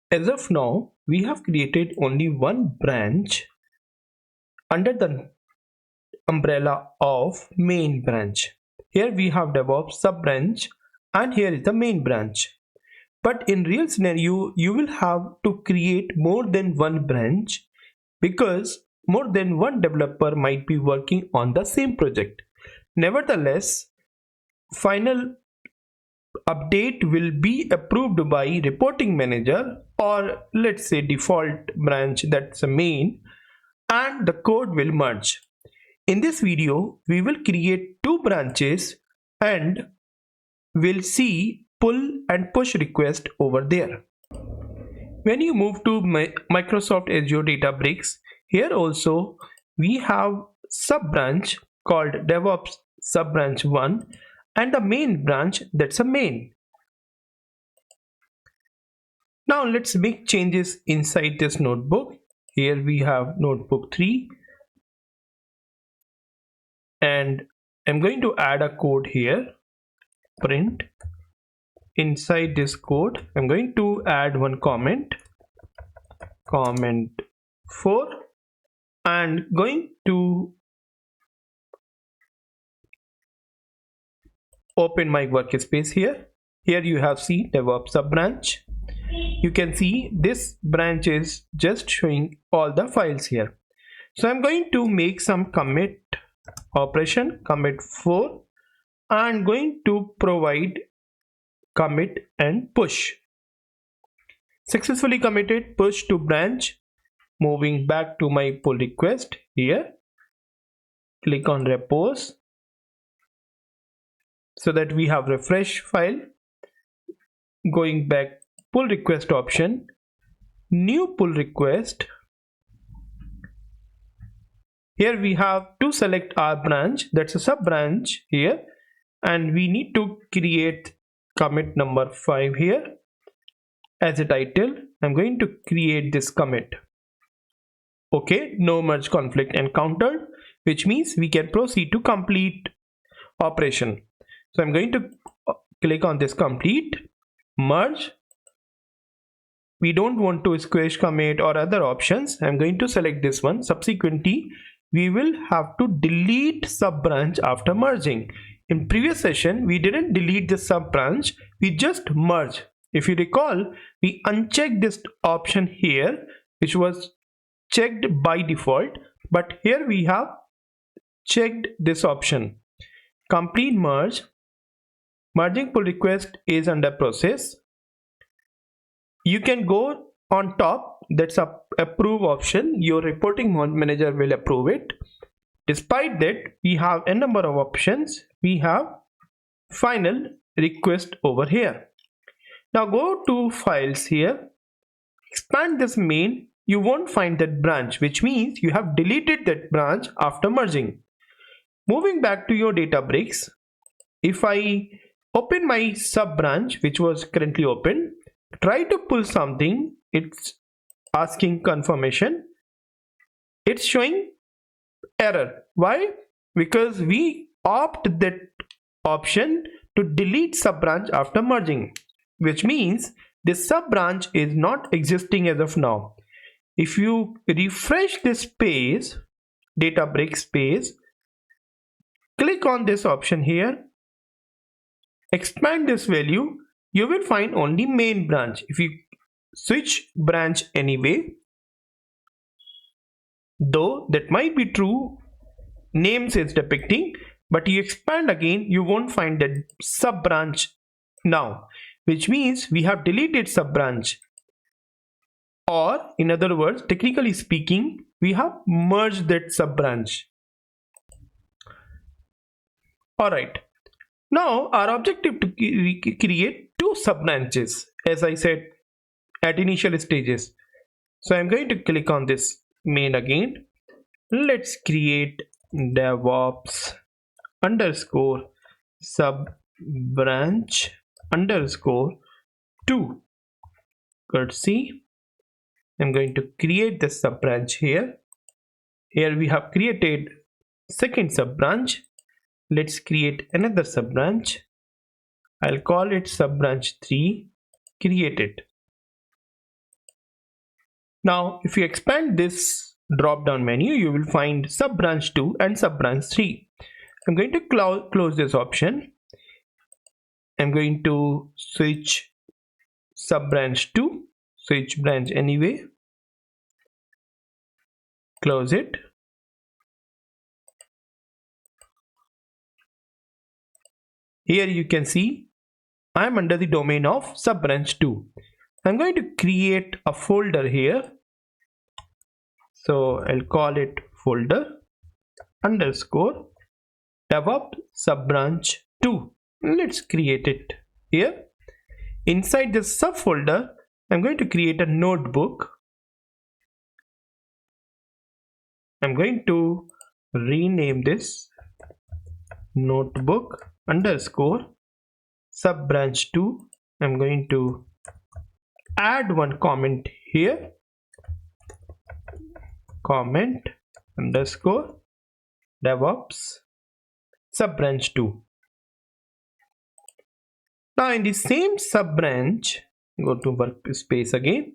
As of now, we have created only one branch under the umbrella of main branch. Here we have DevOps sub branch and here is the main branch. But in real scenario, you will have to create more than one branch because more than one developer might be working on the same project. Nevertheless, final update will be approved by reporting manager, or let's say default branch, that's a main, and the code will merge. In this video, we will create two branches and we'll see pull and push request over there. When you move to Microsoft Azure Databricks, here also we have sub branch called DevOps sub branch 1 and the main branch, that's a main. Now let's make changes inside this notebook. Here we have notebook 3 and I'm going to add a code here, print. Inside this code I'm going to add one comment 4, and going to open my workspace here. Here you have see DevOps sub branch. You can see this branch is just showing all the files here. So I'm going to make some commit operation, commit 4, and going to provide commit and push. Successfully committed, push to branch. Moving back to my pull request here, click on repos so that we have refresh file. Going back, pull request option, new pull request. Here we have to select our branch, that's a sub branch here, and we need to create commit number 5 here as a title. I'm going to create this commit. Okay, no merge conflict encountered, which means we can proceed to complete operation. So I'm going to click on this complete, merge. We don't want to squash commit or other options. I'm going to select this one. Subsequently, we will have to delete sub branch after merging. In previous session, we didn't delete the sub branch, we just merge. If you recall, we unchecked this option here, which was checked by default, but here we have checked this option. Complete merge. Merging pull request is under process. You can go on top, that's a approve option. Your reporting manager will approve it. Despite that, we have a number of options. We have final request over here. Now go to files here, expand this main. You won't find that branch, which means you have deleted that branch after merging. Moving back to your Databricks, if I open my sub branch, which was currently open, try to pull something, it's asking confirmation, it's showing error. Why? Because we opt that option to delete sub branch after merging, which means this sub branch is not existing as of now. If you refresh this page, Databricks page, click on this option here, expand this value, you will find only main branch. If you switch branch anyway, though that might be true, names is depicting, but you expand again, you won't find that sub branch now, which means we have deleted sub branch, or in other words, technically speaking, we have merged that sub branch. Alright, now our objective to create two sub branches, as I said at initial stages. So I'm going to click on this main again. Let's create DevOps underscore sub branch underscore 2. Courtesy. I'm going to create the sub branch here. Here we have created second sub branch. Let's create another sub branch. I'll call it sub branch 3. Create it. Now if you expand this drop down menu, you will find sub branch 2 and sub branch 3. I'm going to close this option. I'm going to switch sub branch 2, switch branch anyway, close it. Here you can see I'm under the domain of sub branch 2. I'm going to create a folder here. So I'll call it folder underscore DevOps sub branch 2. Let's create it here. Inside this subfolder, I'm going to create a notebook. I'm going to rename this notebook underscore sub branch 2. I'm going to add one comment here, comment underscore DevOps sub branch 2. Now in the same sub branch, go to workspace again.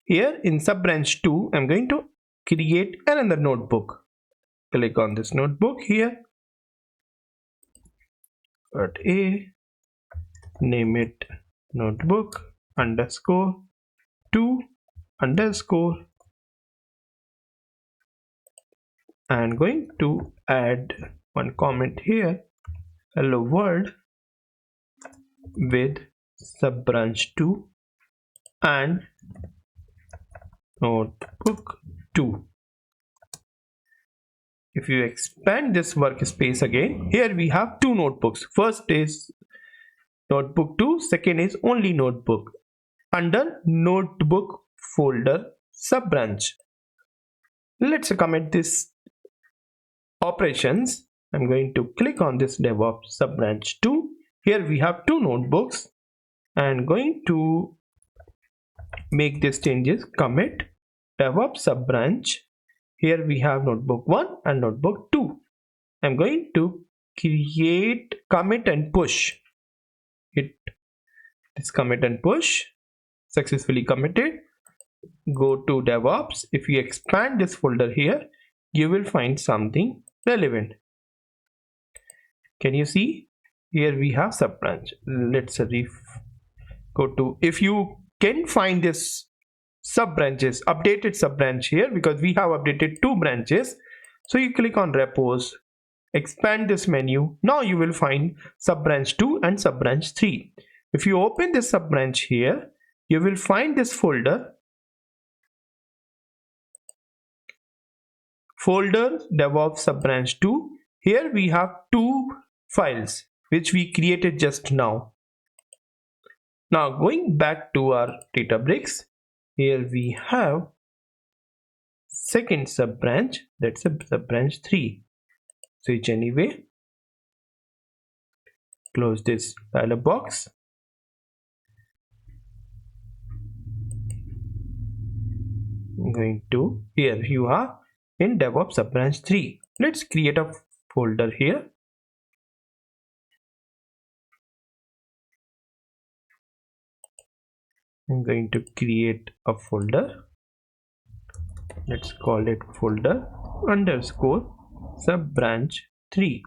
Here in sub branch 2, I'm going to create another notebook. Click on this notebook here. But name it notebook underscore 2 underscore, and going to add one comment here, hello world, with sub branch 2 and notebook 2. If you expand this workspace again, here we have two notebooks. First is notebook 2, second is only notebook under notebook folder sub branch. Let's commit this operations. I'm going to click on this DevOps sub branch 2. Here we have two notebooks and going to make these changes. Commit DevOps sub branch. Here we have notebook 1 and notebook 2. I'm going to create commit and push. Hit this commit and push. Successfully committed. Go to DevOps. If you expand this folder here, you will find something relevant. Can you see? Here we have sub branch. Let's go to, if you can find this sub branches, updated sub branch here, because we have updated two branches. So you click on repos, expand this menu. Now you will find sub branch 2 and sub branch 3. If you open this sub branch here, you will find this folder DevOps sub branch 2. Here we have two files which we created just now. Now going back to our Databricks, here we have second sub branch, that's a sub branch 3. Switch anyway, close this dialog box. I'm going to, here you are in DevOps sub branch 3. Let's create a folder here. I'm going to create a folder. Let's call it folder underscore sub branch 3.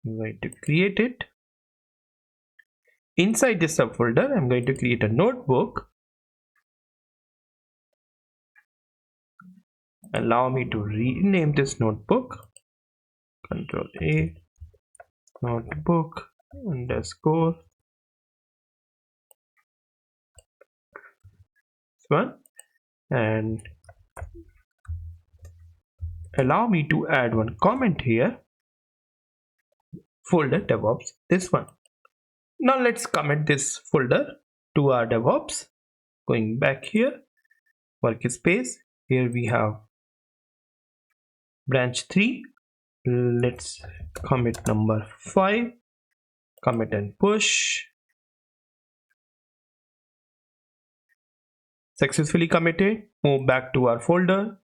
I'm going to create it. Inside this subfolder, I'm going to create a notebook. Allow me to rename this notebook. Control A, notebook underscore one, and allow me to add one comment here, folder DevOps, this one. Now let's commit this folder to our DevOps. Going back here, workspace, here we have branch 3. Let's commit number 5, commit and push. Successfully committed. Move back to our folder,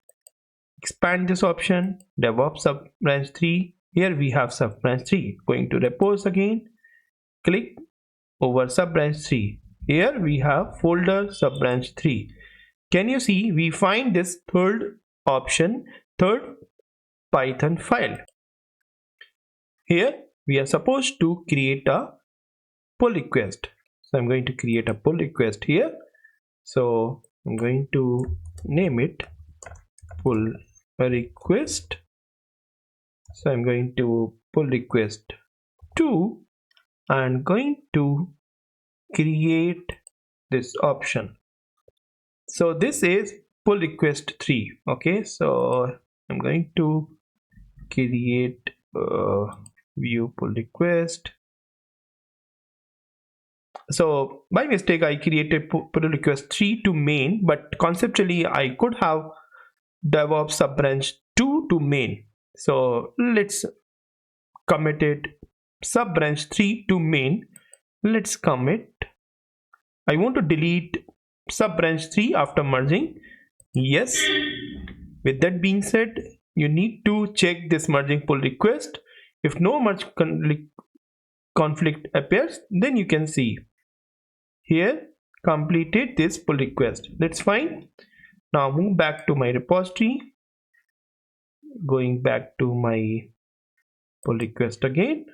expand this option, DevOps sub branch 3. Here we have sub branch 3. Going to repos again, click over sub branch 3. Here we have folder subbranch 3. Can you see we find this third option, third Python file. Here we are supposed to create a pull request. So I'm going to create a pull request here. So I'm going to name it pull request. So I'm going to pull request 2 and going to create this option. So this is pull request 3. Okay, so I'm going to create view pull request. So by mistake I created pull request 3 to main, but conceptually I could have DevOps subbranch 2 to main. So let's commit it subbranch 3 to main. Let's commit. I want to delete subbranch 3 after merging. Yes. With that being said, you need to check this merging pull request. If no merge conflict appears, then you can see here completed this pull request. That's fine. Now move back to my repository. Going back to my pull request again.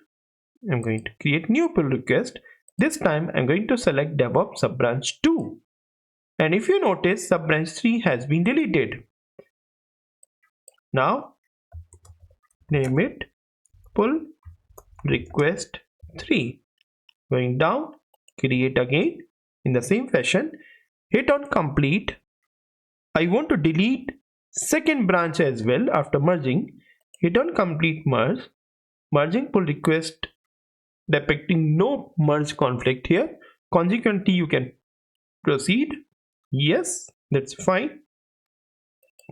I'm going to create new pull request. This time I'm going to select DevOps subbranch 2. And if you notice, subbranch 3 has been deleted. Now name it pull request 3. Going down, create again in the same fashion, hit on complete. I want to delete second branch as well after merging. Hit on complete merge. Merging pull request depicting no merge conflict here. Consequently, you can proceed. Yes, that's fine.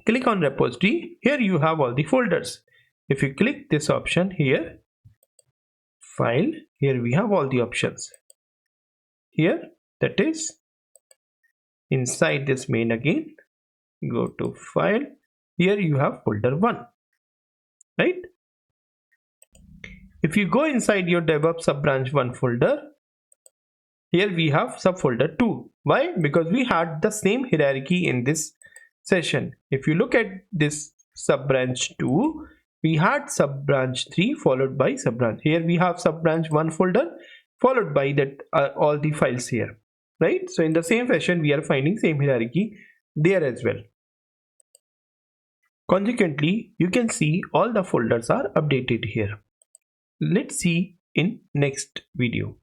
Click on repository. Here you have all the folders. If you click this option here, file, here we have all the options. Here, that is inside this main again, go to file. Here you have folder 1, right? If you go inside your DevOps subbranch 1 folder, here we have subfolder 2. Why? Because we had the same hierarchy in this session. If you look at this subbranch 2, we had subbranch 3 followed by subbranch. Here we have subbranch 1 folder followed by that all the files here, right? So in the same fashion, we are finding same hierarchy there as well. Consequently, you can see all the folders are updated here. Let's see in next video.